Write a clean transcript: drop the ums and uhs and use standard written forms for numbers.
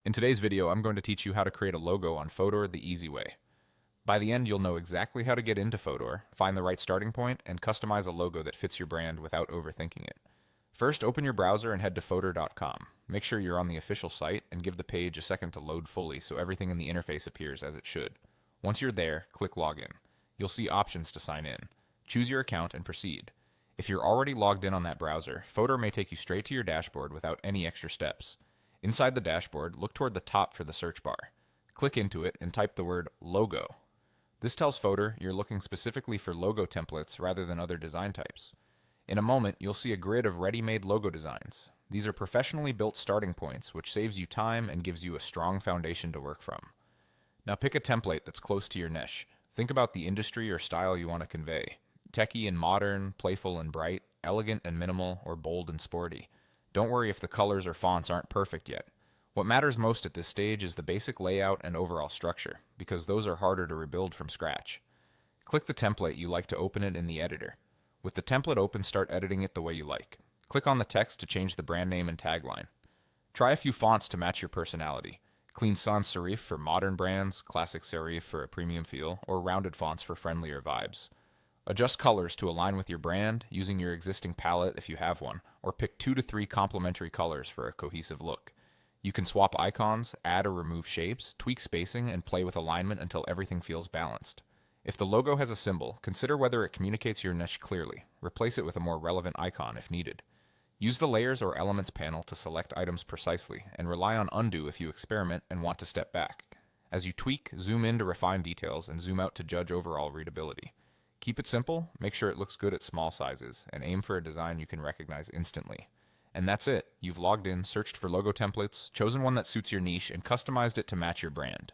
In today's video, I'm going to teach you how to create a logo on Fotor the easy way. By the end, you'll know exactly how to get into Fotor, find the right starting point, and customize a logo that fits your brand without overthinking it. First, open your browser and head to Fotor.com. Make sure you're on the official site and give the page a second to load fully so everything in the interface appears as it should. Once you're there, click Login. You'll see options to sign in. Choose your account and proceed. If you're already logged in on that browser, Fotor may take you straight to your dashboard without any extra steps. Inside the dashboard, look toward the top for the search bar. Click into it and type the word logo. This tells Fotor you're looking specifically for logo templates rather than other design types. In a moment, you'll see a grid of ready-made logo designs. These are professionally built starting points, which saves you time and gives you a strong foundation to work from. Now pick a template that's close to your niche. Think about the industry or style you want to convey. Techy and modern, playful and bright, elegant and minimal, or bold and sporty. Don't worry if the colors or fonts aren't perfect yet. What matters most at this stage is the basic layout and overall structure, because those are harder to rebuild from scratch. Click the template you like to open it in the editor. With the template open, start editing it the way you like. Click on the text to change the brand name and tagline. Try a few fonts to match your personality. Clean sans serif for modern brands, classic serif for a premium feel, or rounded fonts for friendlier vibes. Adjust colors to align with your brand, using your existing palette if you have one, or pick 2 to 3 complementary colors for a cohesive look. You can swap icons, add or remove shapes, tweak spacing, and play with alignment until everything feels balanced. If the logo has a symbol, consider whether it communicates your niche clearly. Replace it with a more relevant icon if needed. Use the Layers or Elements panel to select items precisely, and rely on Undo if you experiment and want to step back. As you tweak, zoom in to refine details, and zoom out to judge overall readability. Keep it simple, make sure it looks good at small sizes, and aim for a design you can recognize instantly. And that's it. You've logged in, searched for logo templates, chosen one that suits your niche, and customized it to match your brand.